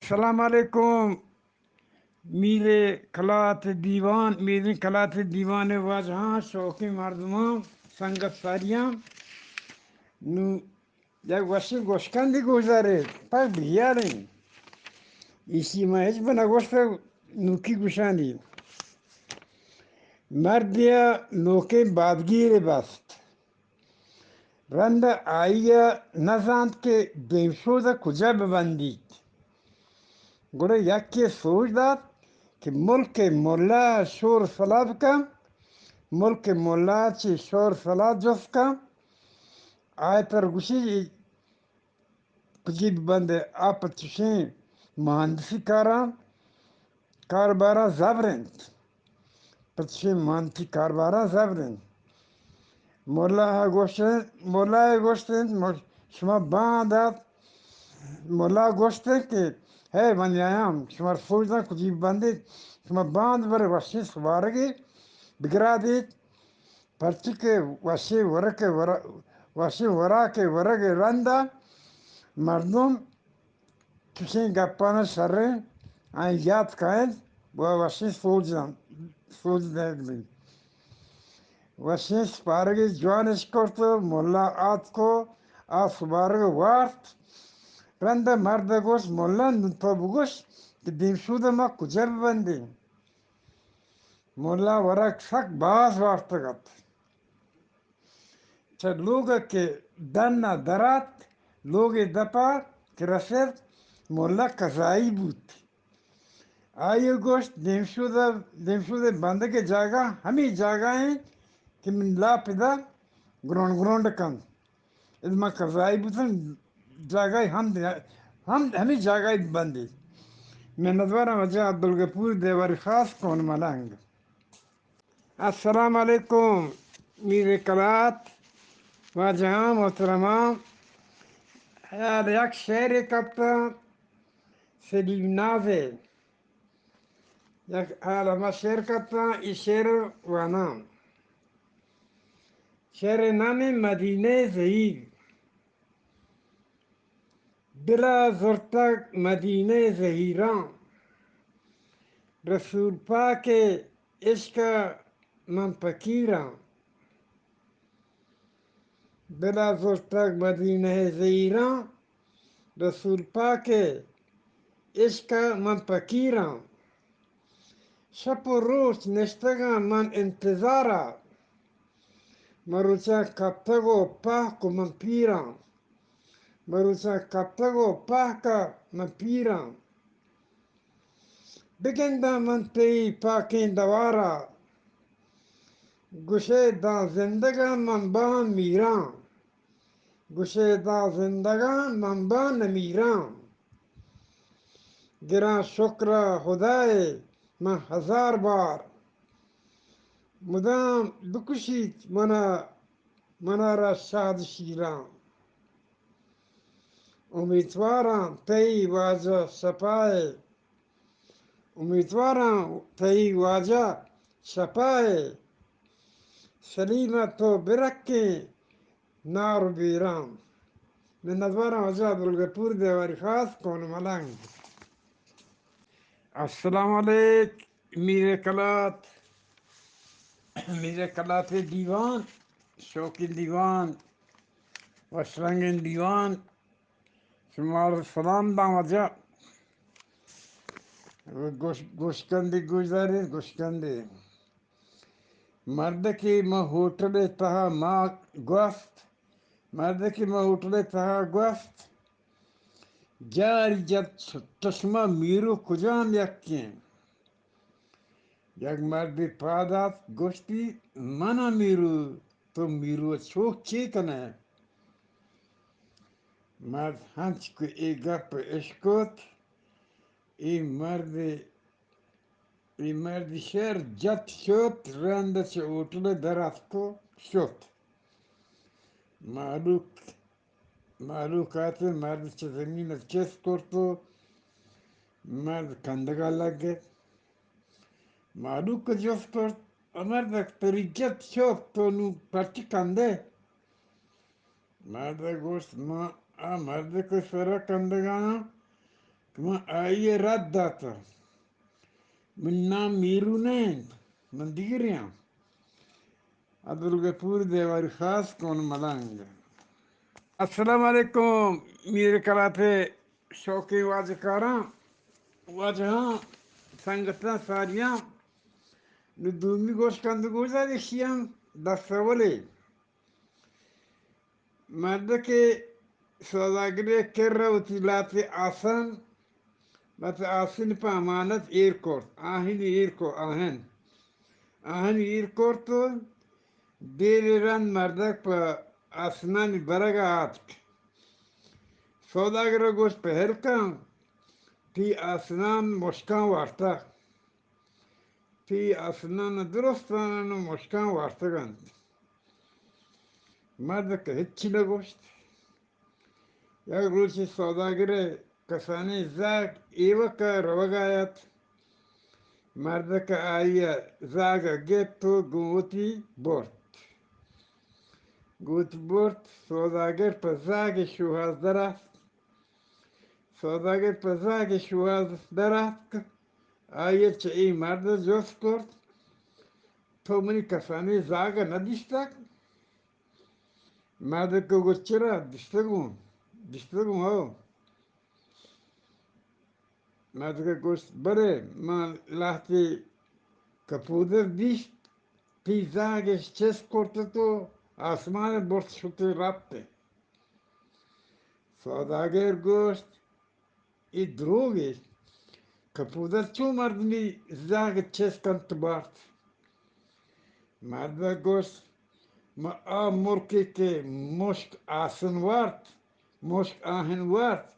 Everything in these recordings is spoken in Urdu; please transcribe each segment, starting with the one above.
السلام علیکم میرے کلات دیوان واجہاں شوقی مردماں سنگت ساریاں نو یک وشی گوشکندی گوزارے پر بھیا نہیں اسی مہج بنا گوشت نوکی گوشانی مردیا نوکیں بادگیر بست رند آئیا نزاند کے دیوشودا کجا ببندید گوڑے یکی سوچ داد کہ ملک مولا شور سلاد کا ملک مولا چی شور سلاد جس کا آئے پر گوشی کجی ببندے آپ چشیں مہندسی کاربارا زبرند پچھے مہندسی کاربارا زبرند مولا گوشتن شما باندات مولا گوشتن کہ ہے بندیاں شما سوچنا کجی بندید شما باند برے وشی سوارگی بگرا دید پرچی کے وشی ورا کے ورگ رندہ مردم کسی گپانا سرے آئیں یاد کائیں وہ وشی سوچ دید بھی وشی سپارگی جوانش کرتو مولا آت کو سپارگی وارت رندہ مرد گوش مولا تو بگوش کہ دیم شودا ما کجا ببندی مولا ورک سک باز وارتگت چھ لوگا کے دنہ درات لوگی دپا کہ رسید مولا قضائی بود آئیو گوشت دیم شودا بندے کے جاگہ ہمیں جاگہ ہیں کہ من لا پدا گرونڈ کن ادما قضائی بودن جاگہ ہمیں جاگہ بندی میں ندوارا وجہ عبدالغفور دیواری خاص کون ملنگ السلام علیکم میرے کلات واجہاں محترماں یک شعر کبتا سلیب نازے یک ما شعر کبتا ای شعر وانا شعر نام مدینہ زہیر بلا زرتگ مدینہ زہیراں رسول پاک عشق من فقیراں بلا زرتگ مدینہ زہیراں رسول پاک عشق من فقیراں شب و روز نشتگاں من انتظارا مروچہ کبتگو پاک من پیراں مروچہ کبتگو پاک من پیراں بگندہ من پی پاکین دوارا گشے دا زندگاں من بان میراں گشے دا زندگاں من بان میراں گراں شکر خدائے من ہزار بار مدام بکشید منا را شاد شیراں امیدواراں تئی واجہ شپائے امیدواراں تئی واجہ شپائے سلیمہ تو برکیں نار بیراں میں ندوارا وجہ عبدالغفور دیواری خاص کون ملنگ السلام علیکم میرے کلات دیوان شوقین دیوان وشرنگین دیوان شمار سلام دام وجہ گوشکندی گوزاری گوشکندی مرد کی میں ہوٹل تہا ماں گوست مرد کی میں ہوٹل تہا گوست جاری جب چشمہ میرو کجام یکیں یک مردی پادات گوشتی منا میرو تو میرو چوک چی کنے مرد ہنچ کو ای گپ اشکوت ای مرد شہر جت شوت رند چه ہوٹل درفت کو شوت معلوق آتے مرد چه زمین چیز کرتو مرد کندگا لگ گئے معلوق جفت کرت مرد تری جت شوت تو نو پرچی کندے مرد گوشت مرد کو سرا کندگانا من آئیے رد داتا من نام میرو نہیں من دیگریاں عبدالغفور دیواری خاص کون ملانگ. السلام علیکم میرے کلاتے شوقی واج کاراں واجہاں سنگتاں ساریاں ندومی گوشکند گوزا دیشیاں دستاولے مرد کے سوداگری کر رہی لاتے آسن لاتے آسن پہ امانت ایرکورت آہن ایرکو آہن ایرکورت دیر رن مردک پہ آسنان برگا آتک سوداگر گوش پہر کن تی آسنان مشکان وارتا تی آسنان درستان مشکان وارتگند مرد که هیچی نگوشت. یک روزی سوداگر کسانی زاگ ایوه که روگایت مرد که آیا زاگ گیت تو گوتی برد سوداگر پا زاگ شوهاز درست سوداگر پا زاگ شوهاز درست آیا چه ای مرد جوست کرد تو منی کسانی زاگ ندیشتک مرد که گوشت چرا دیشتگون هاو مرد که گوشت بره من لحظی کپودر دیشت تی زاگش چس کرده تو آسمان برد شده رفته سوداگر گوشت ای دروگی کپودر چو مردمی زاگ چس کند بارد مرد گوشت ما ملکی که مشک آسن وارد مشک آهن وارد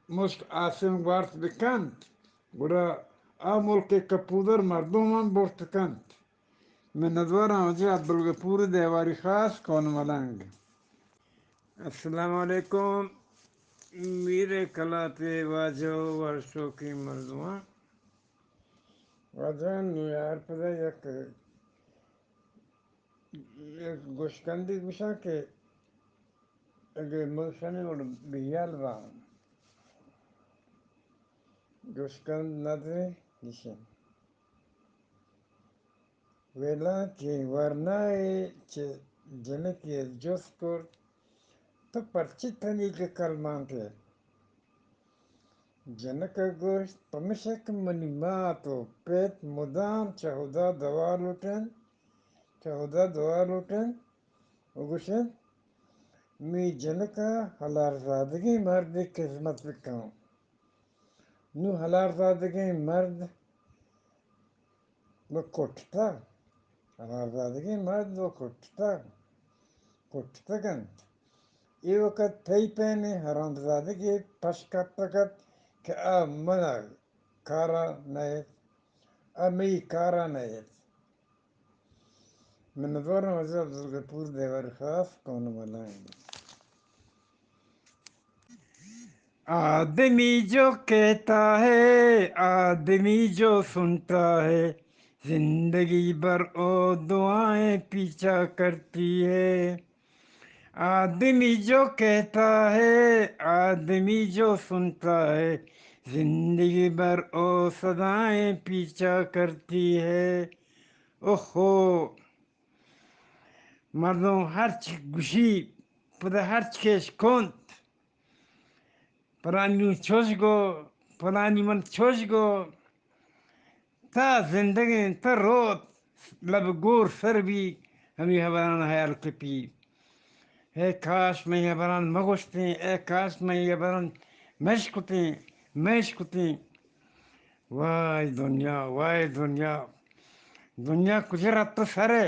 مشک آسن وارد بکند برا ملکی کپودر مردمان برد کند من ندوارم وجه عبدالغفور دیواری خاص کون ملنگ. السلام علیکم میرے کلاتے واجو ورشو کی مردمان واجہ نیار پدا یک گوشکندی گوشا کہ اگر ملشنی اور بیال رام گوشکند ندوی گیشن ویلا که ورنای چه جنکی جوز کرد تو پرچی تنی که کلمانته جنک گوشت پمشک منی ماتو پیت مدام چهودا دوا لوٹن و گوشن می جنکا حلارزادگی مرد خدمت بکن نو حلارزادگی مرد و کٹتا حلارزادگی مرد و کٹتا گند ای وقت تی پہنے حرامزادگی پشکتگت که منا کارا نیت می کارا نیت من ندوارم از عبدالغفور دیواری خاص کون ملائیں. آدمی جو کہتا ہے آدمی جو سنتا ہے زندگی بھر او دعائیں پیچھا کرتی ہے آدمی جو کہتا ہے آدمی جو سنتا ہے زندگی بھر او صدائیں پیچھا کرتی ہے. اوہو مردم هرچ گوشی پده هرچ کش کند پرانی چوش گو پرانی من چوش گو تا زندگی تا رود لب گور سر بھی ہمی حبران حیال کپی اے کاش میں حبران مگوشتیں اے کاش میں حبران مشکتیں وای دنیا دنیا کجرات تو سرے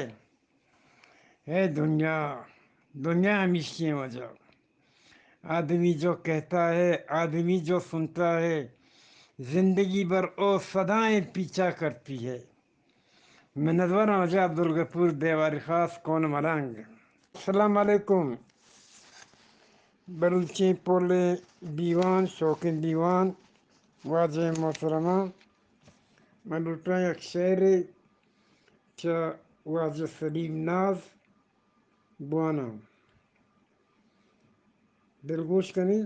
اے دنیا ہمیشہ وجہ آدمی جو کہتا ہے آدمی جو سنتا ہے زندگی بھر او صدائیں پیچھا کرتی ہے. میں ندوارم وجہ عبدالغفور دیواری خاص کون ملنگ. السلام علیکم بلوچی پولے دیوان شوقین دیوان واجہ محترمہ میں لوٹا یک شعر چا واجہ سلیم ناز بوانا دلگوش کنی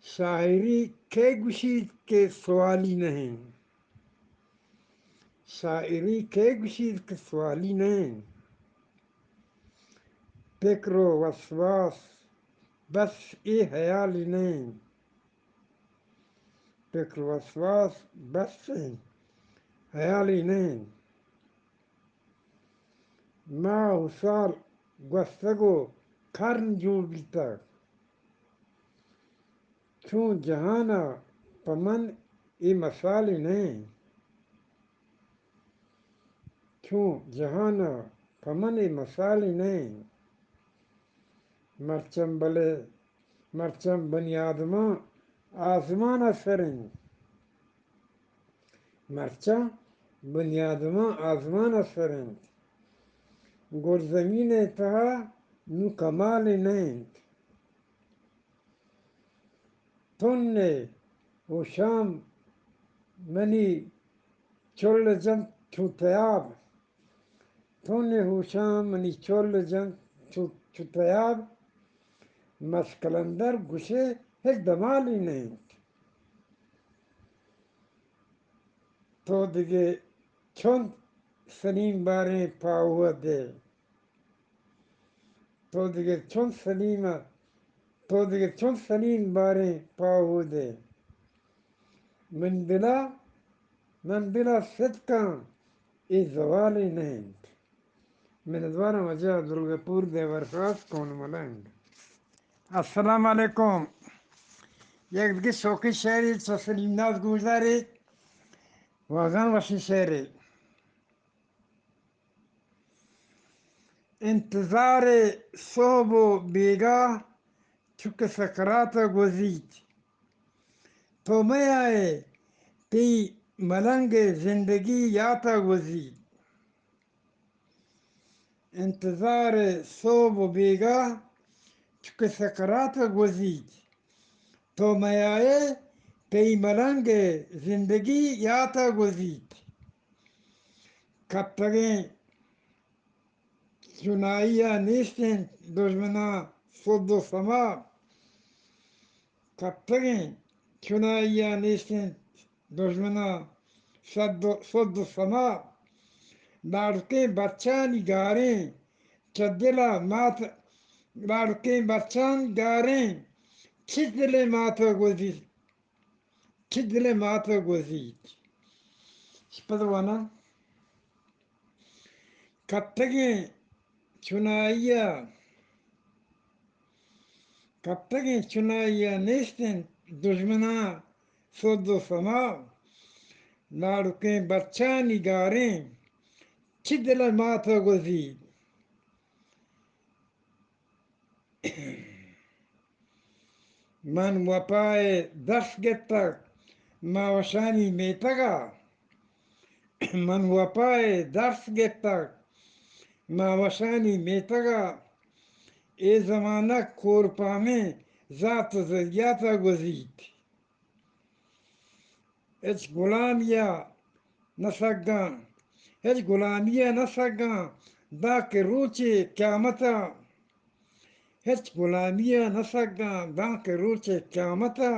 شاعری کے گشید کے سوالی نہیں، شاعری کے گشید کے سوالی نہیں، فکر و وسواس بس یہ خیالی نہیں، فکر و وسواس بس خیالی نہیں، ماہ و سال گفتگو کرن جون بیتا، چون جہانا پمن یہ مثالی نہیں، چون جہانا پمن یہ مثالی نہیں، مرچم بلے مرچم بنی آدماں آسمان اثریں، مرچم بنی آدماں آسمان اثریں، گر زمین تہا نو کمال نہیں، تن نے وہ شام منی چل جن چھوتیاب، تن نے وہ شام منی چل جن چھوتیاب، مسکلندر گشے ایک دمالی نہیں، تو دیگه چون سنین باریں پاہوا دے، تو دیگه چون سنیمہ تو دیگه چون سنین باریں پاہوا دے، من دلا صدقاں ای زوالی نہیں، میں دوبارہ وجہ عبدالغفور دیوار خاص کون ملنگ۔ السلام علیکم۔ یک دیگه شوقی شعری چو سلیم ناز گوزاری واقعا وشی شعری. انتظار صبح و بیگاه چونکه سکرات گزید، تو میں آئے پی ملنگ زندگی یاتا گزید، انتظار صبح و بیگاه چونکه سکرات گزید، تو میں آئے پی ملنگ زندگی یاتا گزید، کب تگیں چنائیہ نیستن دشمنا صد و سما، کب تگیں چنائیہ نیستن دشمنا صد و سما، لاڑکے بچان گاریں چہ دلا مات لاڑکے بچان گاریں چھ دل ماتا گزید، چھ دل ماتا گزید. شپتوانا کب تگیں چنائیہ کب تگیں چنائیہ نیستن دشمنا صد و سما، لاڑکیں بچانی گاریں چھ دل ماتا گزید. من وپائے دست گتک ماوشانی میتگا، من وپائے دست گتک ماوشانی میتگا، اے زمانہ کورپا میں ذات ذریعتا گزید، اچ غلامیہ نسگاں اچ غلامیہ نسگاں دا کے روچے قیامتا، ہچ غلامیہ نسگاں دا کے روچے قیامتا،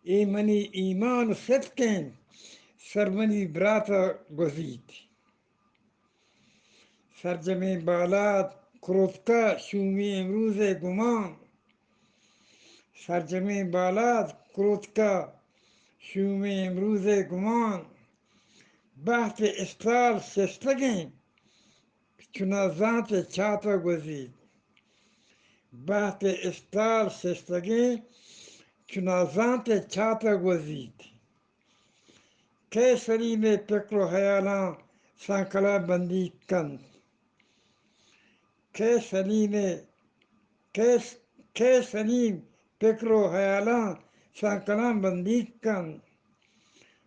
اے منی ایمان صدقیں سرمنی براتا گزید. سرجم بالات کروتکا شومی امروز گمان، سرجم بالات کروتکا شومی امروز گمان، بحث استال شستگیں چنا ذات چاتا گزید، بحث استال شستگیں چنا ذات چاتا گزید. کہ سلیم فکر و خیالاں سانکلا بندی کند، کہ سلیم فکر و خیالاں سانکلا بندی کند،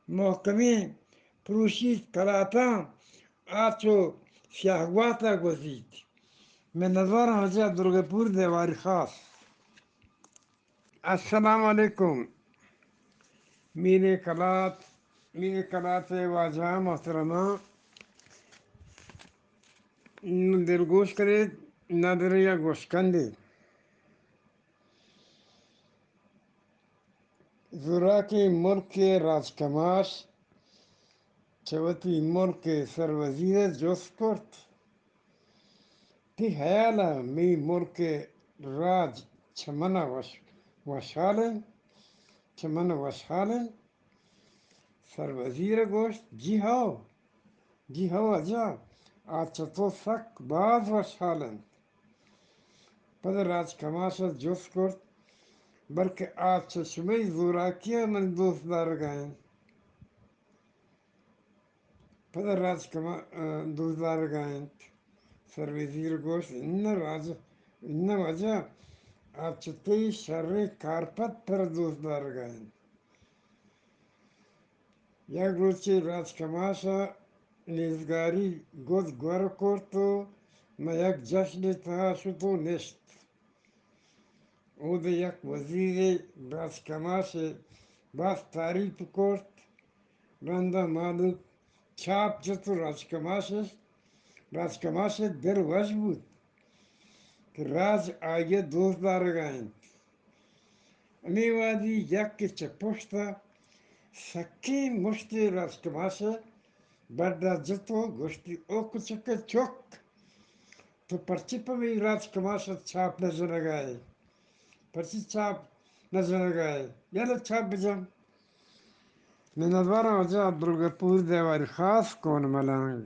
محکمیں پروشید کلاتاں آچو سیاہواتا گزید. میں نظارہ وجہ عبدالغفور دیواری خاص. السلام علیکم. میرے کلات واجہ محترمہ دل گوش کرے نہ دریا گوشکند. زورا کے ملک کے راج کماش چوتی ملک کے سر وزیر جوس کرت تی حیالا می ملک کے راج چمنا وشالن چمنا وشالن سر وزیر گوشت جی ہاو اجا آچا تو سک باز وشالن پدر راج کماشا جوس کرت بلکہ آچا شمی زورا کیا من دوست دار گائیں پدر راج دوست دار گائیں سر وزیر گوشت ان وجہ آچا تی شر کارپت پر دوست دار گائیں یک روچی راج کماشا نیزگاری گود گور کرتو میں یک جشن تہا شدو نشت او دے یک وزیر راج کماش باس تعریف کرت رندہ معلوم چھاپ جتو راج کماش در وش بود کہ راج آئیے دوست دار گائیں امی وادی یک چپوشتا سکی مشتی راج کماش بڑا جتو گوشتی او کچک چک تو پرچی پہ بھی راج کماش چھاپ نظر لگائے پرچی چھاپ نظر لگائے یالا چھاپ بجم من ادوارا وجہ عبدالغفور دیواری خاص کون ملانگ